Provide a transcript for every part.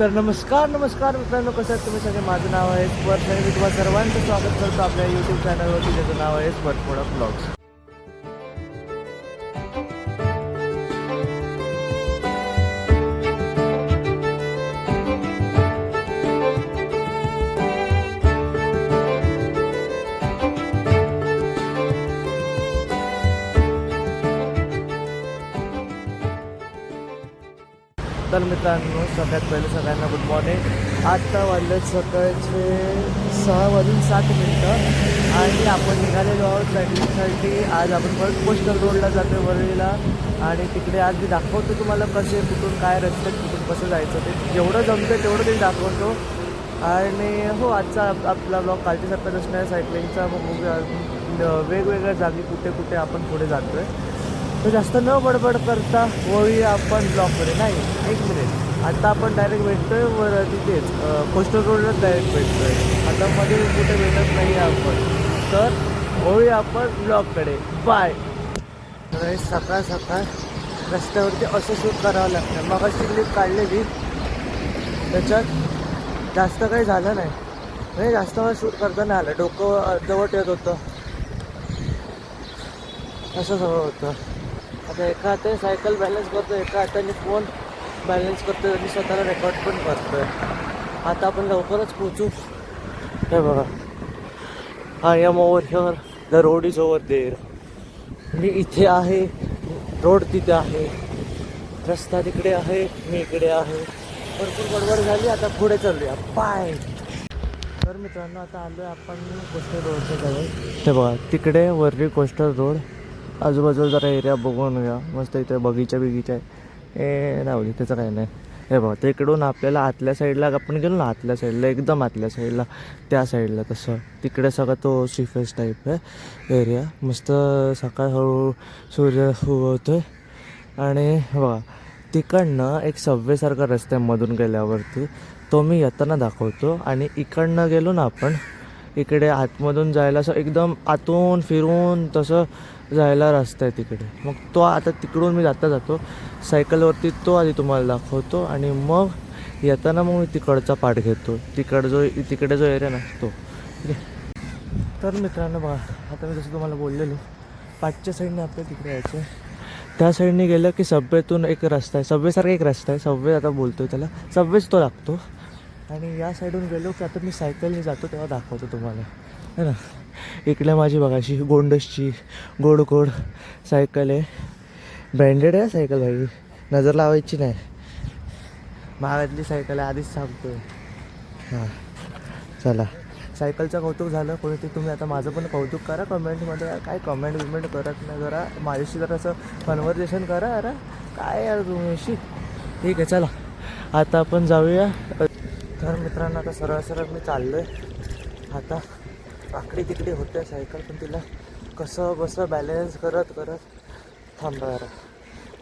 तर नमस्कार मित्रांनो, कसं आहेत तुम्ही सगळे. माझं नाव आहे स्पर्श आणि मी तुम्हाला सर्वांचं स्वागत करतो आपल्या यूट्यूब चॅनलवरती, ज्याचं नाव आहे स्पर्श प्रोडक्ट ब्लॉग्स. तर मित्रांनो, सगळ्यात पहिले सगळ्यांना गुड मॉर्निंग. आत्ता वाजले सकाळचे 6:07 आणि आपण निघालेलो आहोत सायकलिंगसाठी. आज आपण परत कोस्टल रोडला जातो वरळीला, आणि तिकडे आज मी दाखवतो तुम्हाला कसे, कुठून काय रस्ते, कुठून कसं जायचं ते जेवढं जमतं तेवढं ते दाखवतो. आणि हो, आजचा आपला ब्लॉग कालच्यासारखा असणार सायकलिंगचा. मग बघूया वेगवेगळ्या जागी कुठे कुठे आपण पुढे जातो आहे. तर जास्त न बडबड करता वळूया आपण ब्लॉगमध्ये. नाही, एक मिनिट, आता आपण डायरेक्ट भेटतो आहे वर तिथेच कोस्टल रोडलाच डायरेक्ट भेटतो आहे. आता मध्ये कुठे भेटत नाही आहे आपण. तर वळूया आपण ब्लॉगकडे. बाय. तर हे सकाळ सकाळ रस्त्यावरती असं शूट करावं लागतं. मग अशी क्लिप काढलेली, त्याच्यात जास्त काही झालं नाही, म्हणजे जास्त मला शूट करता नाही आलं. डोकं अर्धवट येत होतं, असं सगळं होतं. आता एका हाताने सायकल बॅलन्स करतो, एका हाताने फोन बॅलन्स करतो आणि स्वतःला रेकॉर्ड पण करतो आहे. आता आपण लवकरच पोचू. हे बघा, I am over here, the road is over there. मी इथे आहे, रोड तिथे आहे, रस्ता तिकडे आहे, मी इकडे आहे. भरपूर गडबड झाली, आता पुढे चालूया. बाय. तर मित्रांनो, आता आलो आहे आपण कोस्टल रोडच्या जवळ. ते बघा, तिकडे वरळी कोस्टल रोड. आजूबाजूला जरा एरिया बघून घ्या. मस्त इथे बगीचा आहे. हे नाही, त्याचं काही नाही. हे बघा, तिकडून आपल्याला आतल्या साईडला आपण गेलो ना, आतल्या साईडला, एकदम आतल्या साईडला, त्या साईडला तसं तिकडे सगळं तो सीफेस टाईप आहे एरिया. मस्त सकाळ हळूहळू सूर्य उगवतो आहे. आणि बघा, तिकडनं एक सबवेसारखा रस्त्यामधून गेल्यावरती तो मी येताना दाखवतो. आणि इकडनं गेलो ना आपण, इकडे आतमधून जायला असं एकदम आतून फिरून तसं जायला रस्ता आहे तिकडे. मग तो आता तिकडून मी जातो सायकलवरती, तो आधी तुम्हाला दाखवतो. आणि मग येताना मग मी तिकडचा पाठ घेतो, तिकडे जो एरिया ना तो. ठीक आहे. तर मित्रांनो बघा, आता मी जसं तुम्हाला बोललेलो, पाठच्या साईडने आपल्या तिकडे यायचं आहे. त्या साईडने गेलं की सबवेतून एक रस्ता आहे, सबवेसारखा एक रस्ता आहे. सबवे आता बोलतो आहे त्याला, सबवेच तो लागतो. आणि या साईडून गेलो की आता मी सायकलने जातो तेव्हा दाखवतो तुम्हाला, है ना. इकडे माझी बघाशी गोंडसची गोड सायकल आहे. ब्रँडेड आहे सायकल भाई, नजर लावायची नाही. महागातली सायकल आहे, आधीच सांगतो. हां, चला. सायकलचं कौतुक झालं. कोणीतरी तुम्ही आता माझं पण कौतुक करा कमेंटमध्ये. काय कमेंट करत नाही, जरा माझ्याशी जरा असं कन्व्हर्सेशन करा. अरे काय यार तुम्ही. ठीक आहे, चला आता आपण जाऊया. तर मित्रांनो, आता सरळ मी चाललो आहे. आता आकडी तिकडे होते सायकल, पण तिला कसं बॅलन्स करत थांबा.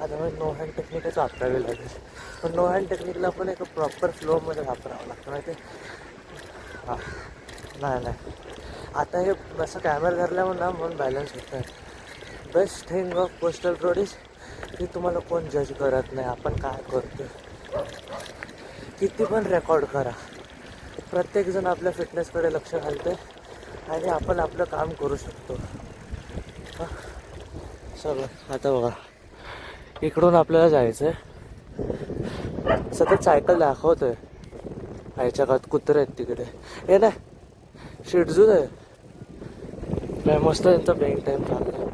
आता मग नो हँड टेक्निकच वापरावी लागेल. पण नो हँड टेक्निकला पण एक प्रॉपर फ्लोमध्ये वापरावं लागतं, माहिती आहे. हां, नाही आता हे असं कॅमेरा धरल्यावर ना म्हणून बॅलन्स होत आहे. Best thing of coastal road is की तुम्हाला कोण जज करत नाही. आपण काय करतो, किती पण रेकॉर्ड करा, प्रत्येकजण आपल्या फिटनेसकडे लक्ष घालते आणि आपण आपलं काम करू शकतो. हां, सगळं. आता बघा, इकडून आपल्याला जायचं आहे. सतत सायकल दाखवतो आहे. ह्याच्या काळात कुत्रे आहेत तिकडे. हे ना शिडजूज आहे. काय मस्त त्यांचा बेंग टाईम चालला.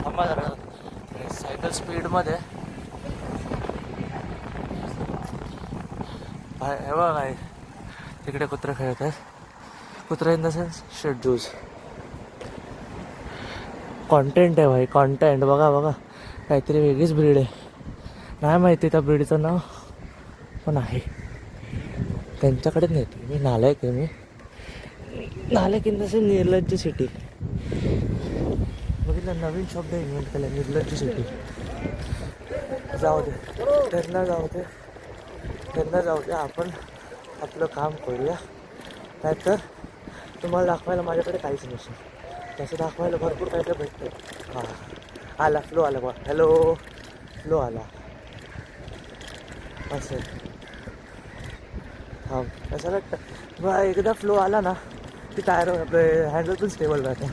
थांबा जरा, सायकल स्पीडमध्ये. हे बघा काय, तिकडे कुत्रे खेळत आहेत. कुत्रे इन द सेन्स शेड्यूज. कॉन्टेंट आहे भाई, कॉन्टेंट. बघा काहीतरी वेगळीच ब्रीड आहे. नाही माहिती त्या ब्रीडचं नाव, पण आहे. त्यांच्याकडेच नेते मी. नालायक आहे मी. नालायक इन द सेन्स निर्लज्ज सिटी. बघितलं, नवीन शब्द इन्व्हेंट केला, निर्लज्ज सिटी. जाऊ दे, त्यांना जाऊ दे. आपण आपलं काम करूया. नाहीतर तुम्हाला दाखवायला माझ्याकडे काहीच नसेल. तसं दाखवायला भरपूर काय भेटतं. हां, आला फ्लो आला बघा. हॅलो, फ्लो आला असं. हा असं वाटतं मग एकदा फ्लो आला ना की टायर आपले हँडल पण स्टेबल राहते.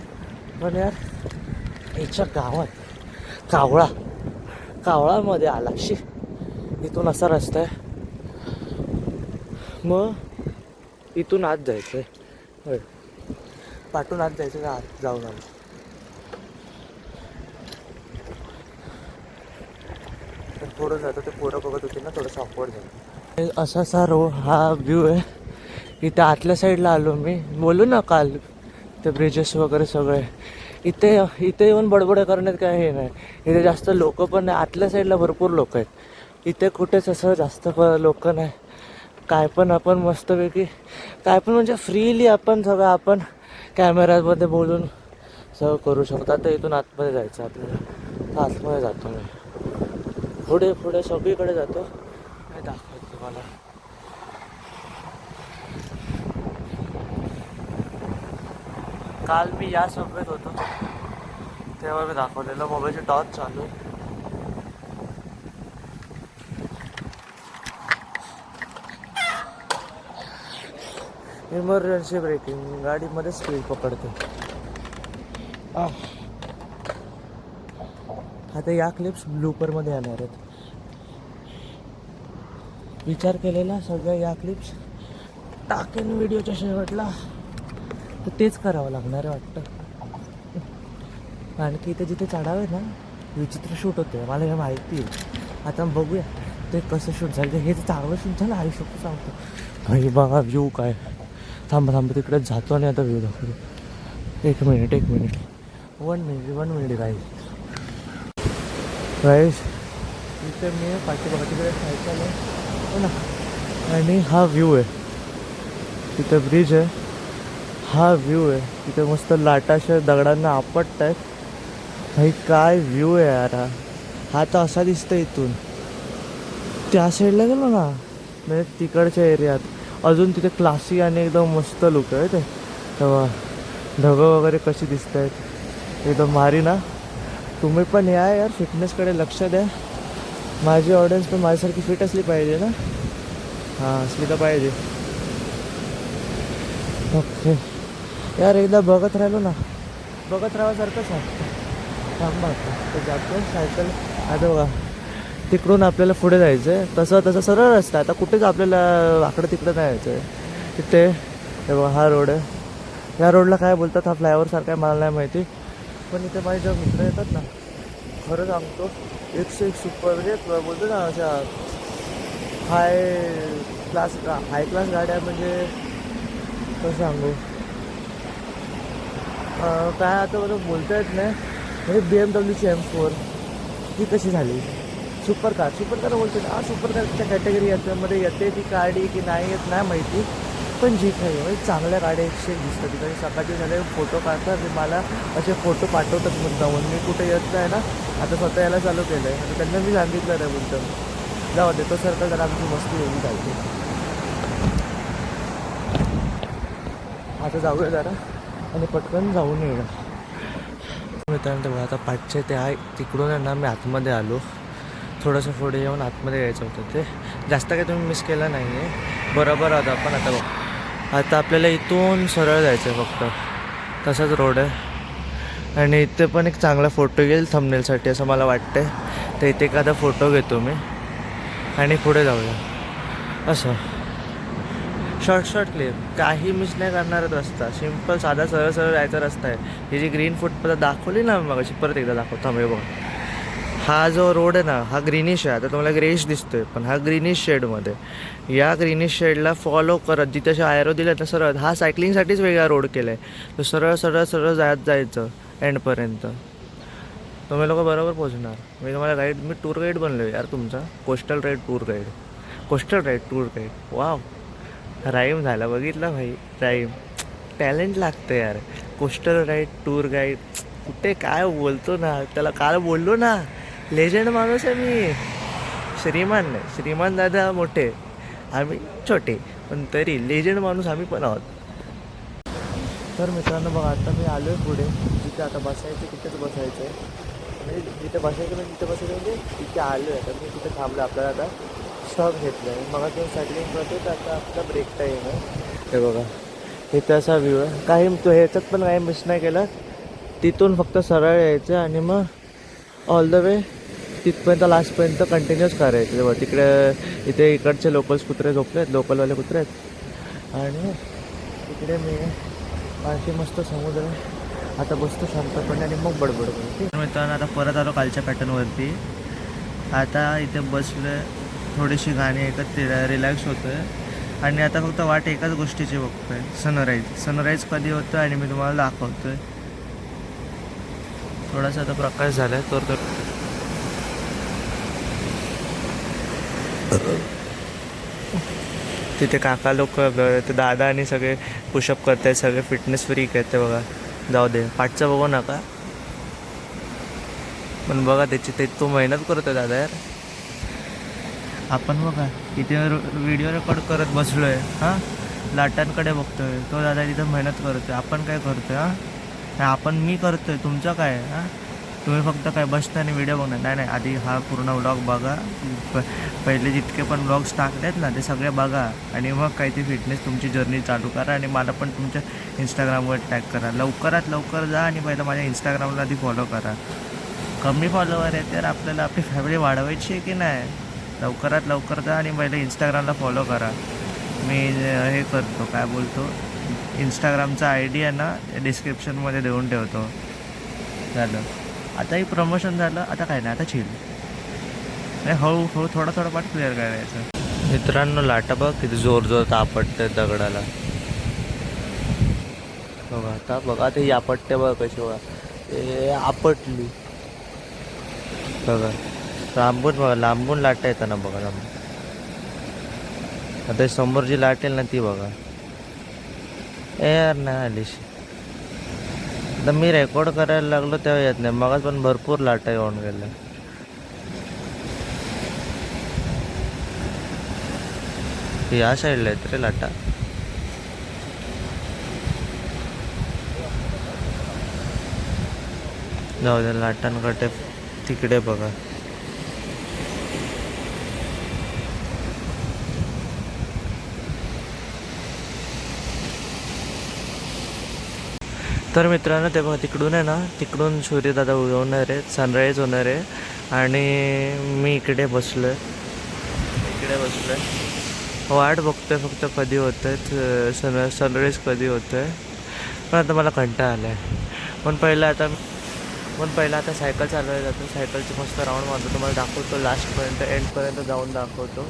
पण यार याच्या गावात कावळामध्ये आला शी. इथून असा रस्ता आहे, मग इथून आत जायचं आहे. होय, पाठून आत जायचं का आत जाऊन आलो. तर पुढं जातं ते पोरं बघत होते ना, थोडंसं ऑकवर्ड झालं. असा हा व्ह्यू आहे. इथे आतल्या साईडला आलो मी, बोलू ना काल ते ब्रिजेस वगैरे सगळे. इथे येऊन बडबड करण्यात काय हे नाही. इथे जास्त लोक पण नाही. आतल्या साईडला भरपूर लोक आहेत. इथे कुठेच असं जास्त लोक नाही. काय पण आपण मस्तपैकी काय पण म्हणजे फ्रीली आपण सगळं आपण कॅमेऱ्यामध्ये बोलून सगळं करू शकतो. आता इथून आतमध्ये जायचं आपल्याला. आतमध्ये जातो मी, पुढे सगळीकडे जातो आणि दाखवतो तुम्हाला. काल मी या सभेत होतो तेव्हा मी दाखवलेलं. मोबाईलची टॉर्च चालू. इमर्जन्सी ब्रेकिंग, गाडीमध्ये स्पीड पकडते. आता या क्लिप्स ब्लूपरमध्ये येणार आहेत. विचार केलेला सगळ्या या क्लिप्स टाकेन व्हिडिओच्या शेवटला, तर तेच करावं लागणार आहे वाटतं. आणखी इथे जिथे चढावे ना विचित्र शूट होते, मला हे माहिती आहे. आता बघूया ते कसं शूट झालं. हे चांगलं शूट झालं आयुष्यात सांगतो. भाई बघा व्ह्यू काय. थांबा तिकडेच जातो आणि आता व्ह्यू दाखवतो. एक मिनिट वन मिनिट गाईस इथे मी पाठीबघा तिकडे सायकल आहे हो ना, आणि हा व्ह्यू आहे. तिथे ब्रिज आहे, हा व्ह्यू आहे. तिथे मस्त लाटाशा दगडांना आपटत आहेत. भाई काय व्ह्यू आहे यार. हा तर असा दिसतं इथून. त्या साईडला गेलो ना म्हणजे तिकडच्या एरियात अजून तिथे क्लासी आणि एकदम मस्त लुक आहे. ते तेव्हा ढगं वगैरे कशी दिसत आहेत एकदम भारी ना. तुम्ही पण यार फिटनेसकडे लक्ष द्या. माझी ऑडियन्स पण माझ्यासारखी फिट असली पाहिजे ना. हां असली तर पाहिजे. ओके यार एकदा बघत राहावासारखंच वाटतं. थांबा ते जातो सायकल. आता बघा तिकडून आपल्याला पुढे जायचं आहे. तसं सरळ रस्ता. आता कुठेच आपल्याला आकडं तिकडं नाही यायचं आहे. तिथे हे बघा हा रोड आहे. या रोडला काय बोलतात, हा फ्लायओव्हरसारखा आहे मला नाही माहिती. पण इथे माझे जेव्हा मित्र येतात ना, खरं सांगतो 101 सुपर म्हणजे बोलतो ना अशा हाय क्लास गाड्या. म्हणजे कसं सांगू काय आता बरं बोलता येत नाही. म्हणजे BMW M4 ही कशी झाली सुपर कार बोलते ना. सुपर कारच्या कॅटेगरी याच्यामध्ये येते ती गाडी की नाही येत नाही माहिती. पण जी काही म्हणजे चांगल्या गाड्या 101 दिसतात. तिकडे सकाळचे झाले फोटो काढतात आणि मला असे फोटो पाठवतात मुद्दामून. मी कुठे येत नाही ना, आता स्वतः यायला चालू केलं आहे. आता त्यांना मी सांगितलं नाही बोलतं जाऊ दे तो सर्कल जरा आमची मस्ती वेगळी चालते. आता जाऊया जरा आणि पटकन जाऊन येऊया. मित्रांनो बघा आता 500 ते आहे तिकडून आहे ना मी आतमध्ये आलो. थोडंसं पुढे येऊन आतमध्ये यायचं होतं. ते जास्त काही तुम्ही मिस केलं नाही आहे. बरोबर आता आपण आता बघ आता आपल्याला इथून सरळ जायचं आहे फक्त. तसाच रोड आहे आणि इथे पण एक चांगला फोटो येईल थंबनेलसाठी असं मला वाटतं. तर इथे एखादा फोटो घेतो मी आणि पुढे जाऊया. असं शॉर्ट क्लिप काही मिस नाही करणार रस्ता. सिम्पल साधा सरळ जायचा रस्ता आहे. ही जी ग्रीन फूट दाखवली ना मग अशी परत एकदा दाखवतो. थांबे बघा हा जो रोड आहे ना हा ग्रीनिश आहे. आता तुम्हाला ग्रेश दिसतोय पण हा ग्रीनिश शेडमध्ये. या ग्रीनिश शेडला फॉलो करत जिथे अशा आयरो दिल्या तर सरळ हा सायकलिंगसाठीच वेगळा रोड केला आहे. तर सरळ जायचं एंडपर्यंत. तुम्ही लोक बरोबर पोहोचणार. मी तुम्हाला मी टूर गाईड बनलो यार तुमचा. Coastal ride tour guide. Wow rhyme झाला बघितलं भाई. राईम टॅलेंट लागतं यार. कोस्टल राईड टूर गाईड कुठे काय बोलतो ना. त्याला काल बोललो ना लेजंड माणूस आहे मी. श्रीमान नाही, श्रीमान दादा मोठे आम्ही छोटे पण तरी लेजंड माणूस आम्ही पण आहोत. तर मित्रांनो बघा आता मी आलो आहे पुढे जिथे आता बसायचं तिथेच बसायचं आहे. म्हणजे जिथे बसायचं म्हणजे तिथे बसायचं म्हणजे तिथे आलो आहे तर मी तिथे थांबलो. आपल्याला आता स्टॉप घेतला आहे. मग तो सायकलिंग करतो तर आता आपला ब्रेक टाईम आहे. हे बघा इथे असा व्ह्यू आहे. काही तो ह्याच्यात पण काही मिस नाही केला. तिथून फक्त सरळ यायचं आणि मग ऑल द वे तिथपर्यंत लास्टपर्यंत कंटिन्यूच करायचं. तेव्हा तिकडे इथे इकडचे लोकल्स कुत्रे झोपले आहेत, लोकलवाले कुत्रे आहेत आणि तिकडे मी आणखी मस्त समुद्र आहे. आता बसतो शांतपणे आणि मग बडबड करतो. मित्रांनो आता परत आलो कालच्या पॅटर्नवरती. आता इथे बसलो थोडीशी गाणी ऐकत रिलॅक्स होतो आहे आणि आता फक्त वाट एकाच गोष्टीची बघतो आहे, सनराईज कधी होतं आणि मी तुम्हाला दाखवतो आहे. थोडासा आता प्रकाश झाला आहे तर तिथे काका लोक ते दादा आणि सगळे पुशअप करत आहेत, सगळे फिटनेस फ्रीक आहेत. ते बघा जाऊ दे पाठचं बघू नका पण बघा त्याची ते तो मेहनत करतो दादा यार. आपण बघा इथे व्हिडिओ रेकॉर्ड करत बसलो आहे हां, लाटांकडे बघतो आहे. तो दादा तिथं मेहनत करतो आहे. आपण काय करतो आहे हां, मी करतो आहे. तुमचं काय हां, तुम्ही फक्त काय बसता आणि व्हिडिओ बघणार नाही. नाही आधी हा पूर्ण व्लॉग बघा. पहिले जितके पण व्लॉग्स टाकलेत ना ते सगळे बघा आणि मग काय ती फिटनेस तुमची जर्नी चालू करा आणि मला पण तुमच्या इंस्टाग्रामवर टॅग करा. लवकरात लवकर जा आणि पहिलं माझ्या इंस्टाग्रामला आधी फॉलो करा. कमी फॉलोवर आहे तर आपल्याला आपली फॅमिली वाढवायची आहे की नाही. लवकरात लवकर जा आणि पहिले इंस्टाग्रामला फॉलो करा. मी हे करतो काय बोलतो इंस्टाग्रामचा ID आहे ना डिस्क्रिप्शनमध्ये देऊन ठेवतो. झालं आताही प्रमोशन झालं. आता काय नाही, आता चिल नाही, हळू थोडा पाठ क्लिअर करायचं. मित्रांनो लाटा बघ किती जोर आपटते दगडाला. बघा आता बघा ते आपटते बघा कशी बघा ते आपटली बघा. लांबून लाटा येतात ना बघा लांबून. आता समोर जी लाट येईल ना ती बघा. यार नाही आलीशी. आता मी रेकॉर्ड करायला लागलो तेव्हा येत नाही. मग पण भरपूर लाटा येऊन गेल्या. या साईडला आहेत रे लाटा. जाऊ दे लाटांकडे तिकडे बघा. तर मित्रांनो ते बघा तिकडून आहे ना, तिकडून सूर्यदादा उगवणार आहे, सनराईज होणार आहे आणि मी इकडे बसलो आहे. वाट बघतोय फक्त कधी होतं आहे सनराईज कधी होतं आहे. पण आता मला कंटाळा आला आहे. पण पहिलं आता सायकल चालवायला जातो. सायकलची मस्त राऊंड मारतो, तुम्हाला दाखवतो लास्टपर्यंत एंडपर्यंत जाऊन दाखवतो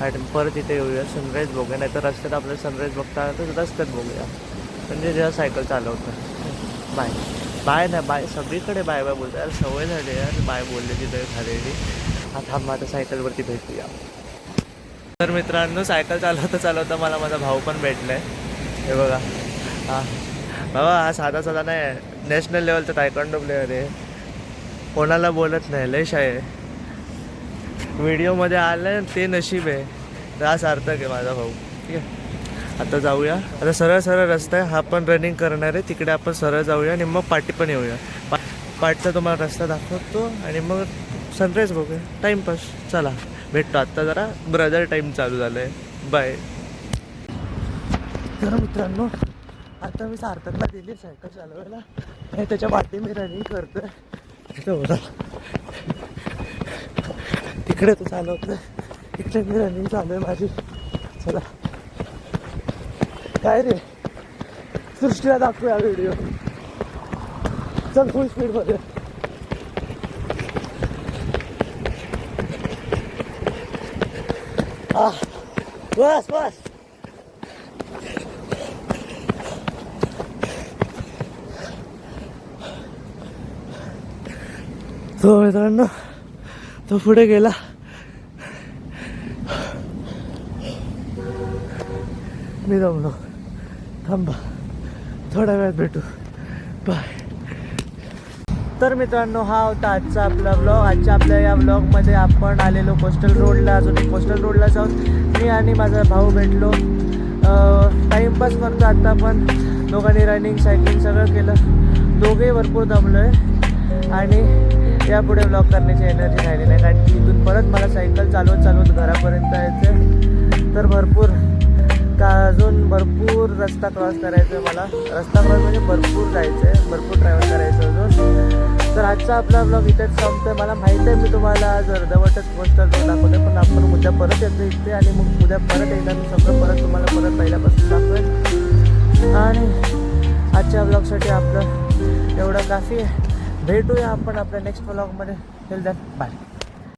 आणि परत इथे येऊया सनराईज बघूया. नाही तर रस्त्यात आपल्याला सनराईज बघता आलं तर रस्त्यात बघूया. म्हणजे जेव्हा सायकल चालवतं. बाय नाही बाय सगळीकडे बाय बोलतो यार, सवय झाली यार बाय बोलल्याची तर झालेली. आता आता सायकलवरती भेटूया. तर मित्रांनो सायकल चालवता मला माझा भाऊ पण भेटला आहे. हे बघा हां बाबा, हा साधा नाही, नॅशनल लेवलचा तायक्वांडो प्लेअर आहे. कोणाला बोलत नाही, लय शाय आहे. व्हिडिओमध्ये आलं ते नशीब आहे. तर हा सार्थक आहे माझा भाऊ. ठीक आहे आता जाऊया. आता सरळ रस्ता आहे. हा पण रनिंग करणार आहे. तिकडे आपण सरळ जाऊया आणि मग पाठी पण येऊया. पाठचा तुम्हाला रस्ता दाखवतो आणि मग सनराईज बघूया. टाईमपास चला भेटतो. आत्ता जरा ब्रदर टाईम चालू झालं आहे. बाय. तर मित्रांनो आता मी सार्थकला दिली सायकल चालवायला आणि त्याच्या पाठी मी रनिंग करतोय. बघा तिकडे तो चालवतोय, तिकडे मी रनिंग चालू आहे माझी. चला काय रे सृष्टीला दाखवूया व्हिडिओ. चल फुल स्पीडमध्ये. बस तो मित्रांनो तो पुढे गेला. मी जमलो. थांबा थोड्या वेळात भेटू. बाय. तर मित्रांनो हा होता आजचा आपला ब्लॉग. आजच्या आपल्या या ब्लॉगमध्ये आपण आलेलो कोस्टल रोडला. अजून एक कोस्टल रोडला जाऊन मी आणि माझा भाऊ भेटलो. टाईमपास करतो आता. पण दोघांनी रनिंग सायकलिंग सगळं केलं. दोघेही भरपूर दमलो आहे आणि यापुढे ब्लॉग करण्याची एनर्जी राहिली नाही, कारण की इथून परत मला सायकल चालवत घरापर्यंत यायचं. तर भरपूर अजून भरपूर रस्ता क्रॉस करायचा आहे मला. रस्ता क्रॉस म्हणजे भरपूर जायचं आहे, भरपूर ट्रॅव्हल करायचं अजून. तर आजचा आपला ब्लॉग इथेच संपतोय. मला माहिती आहे मी तुम्हाला आज अर्धवटच पोस्टर दाखवते, पण आपण उद्या परत येतो इथे आणि मग उद्या परत एकदा मी सगळं परत तुम्हाला परत पहिल्यापासून दाखवेन. आणि आजच्या ब्लॉगसाठी आपलं एवढं काफी आहे. भेटूया आपण आपल्या नेक्स्ट ब्लॉगमध्ये. Till then bye.